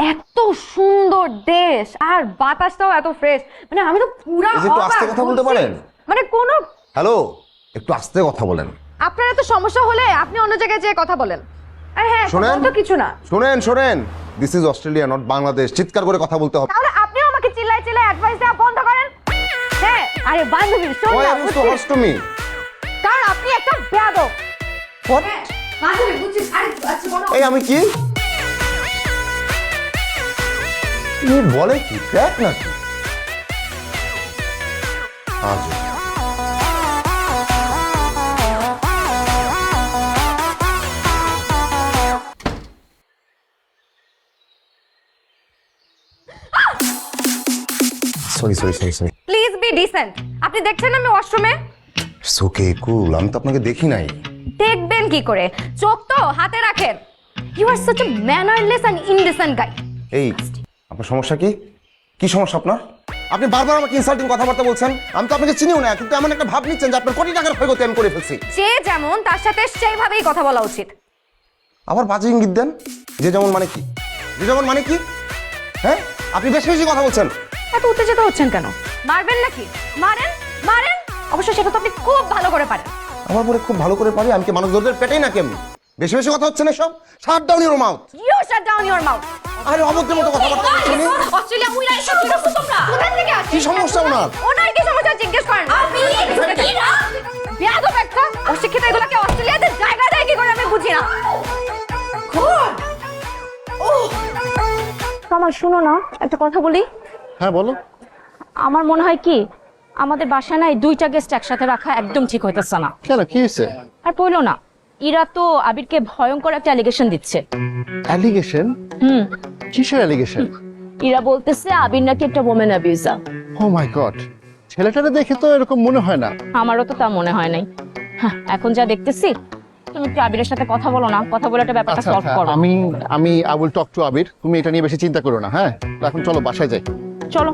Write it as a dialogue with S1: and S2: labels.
S1: এত সুন্দর দেশ আর বাতাসটাও এত ফ্রেশ, মানে আমি তো পুরা
S2: একটু আস্তে কথা বলতে পারেন?
S1: মানে কোনো
S2: হ্যালো, একটু আস্তে কথা বলেন।
S1: আপনার এত সমস্যা হলে আপনি অন্য জায়গায় যেয়ে কথা বলেন। আর হ্যাঁ,
S2: শোনেন
S1: তো কিছু না।
S2: শোনেন, this is Australia, not Bangladesh. চিৎকার করে কথা বলতে হবে।
S1: তাহলে আপনিও আমাকে চিল্লায় চিল্লায় অ্যাডভাইস দেওয়া বন্ধ করেন। হ্যাঁ, আরে বান্ধবী শোন
S2: Why
S1: না,
S2: are you so
S1: বুঝছিস?
S2: harsh to me?
S1: কারণ আপনি একটা বেয়াদব।
S2: What?
S1: হ্যাঁ, বান্ধবী বুঝছিস? আরে আচ্ছা বলো।
S2: এই আমি কি বলে কি দেখ নাকি আজ সরি
S1: প্লিজ বি ডিসেন্ট। আপনি দেখছেন না আমি ওয়াশরুমে?
S2: ওকে কুল, আমি তো আপনাকে দেখি নাই।
S1: দেখবেন কি করে? চোখ তো হাতে রাখেন। You are such a mannerless and indecent guy.
S2: এই আপনার সমস্যা কি? কি সমস্যা আপনার? আপনি বারবার আমাকে ইনসাল্টিং কথাবার্তা বলছেন। আমি তো আপনাকে চিনিও না, কিন্তু এমন একটা ভাব নিচ্ছেন যে আপনার কোটি টাকার ক্ষয়ক্ষতি আমি করে ফেলছি।
S1: যে যেমন তার সাথে সেইভাবেই কথা বলা উচিত।
S2: আবার বাজে ইঙ্গিত দেন। যে যেমন মানে কি? যে যেমন মানে কি? হ্যাঁ, আপনি বেশি বেশি কথা বলছেন।
S1: এত উত্তেজিত হচ্ছেন কেন? মারবেন নাকি? মারেন মারেন, অবশ্য সেটা তো আপনি খুব ভালো করে পারেন।
S2: আমার বলে খুব ভালো করে পারি? আমি কি মানুষ ধরদের পেটেই না কেমনি? বেশি বেশি কথা হচ্ছে না সব। Shut down your mouth.
S1: You shut down your mouth.
S2: আরে অভদ্রের মতো কথাবার্তা বলছেন।
S1: অস্ট্রেলিয়া উইরা এসব কি করছো তোমরা? কোথা থেকে আসছো?
S2: কি সমস্যা ওনার?
S1: ওনার কি সমস্যা জিজ্ঞেস করেন। আমি কি না? বেয়াদব একটা। অশিক্ষিত এগুলোকে অস্ট্রেলিয়াতে জায়গা দেয় কি করে আমি বুঝি না। আমার শুনো না, একটা কথা বলি।
S3: হ্যাঁ বলো।
S1: আমার মনে হয় কি আমাদের বাসায় না এই দুইটা গেস্ট একসাথে রাখা একদম ঠিক হইতেছে না।
S3: কেন, কি হয়েছে?
S1: আর বললো না, ইরা তো আবিরকে ভয়ঙ্কর একটা অ্যালিগেশন দিচ্ছে।
S3: অ্যালিগেশন? কিসের অ্যালিগেশন?
S1: ইরা বলতেছে আবির নাকি একটা ওমেন অ্যাবিউজার।
S3: ও মাই গড, ছেলেটারে দেখে তো এরকম মনে হয় না।
S1: আমারও তো তা মনে হয় নাই। হ্যাঁ, এখন যা দেখতেছি, তুমি একটু আবিরের সাথে কথা বলো না, কথা বলে একটা ব্যাপারটা
S3: আচ্ছা
S1: সলভ করো।
S3: আমি আমি আই উইল টক টু আবির। তুমি এটা নিয়ে বেশি চিন্তা করো না। হ্যাঁ, তো এখন চলো বাসায় যাই।
S1: চলো।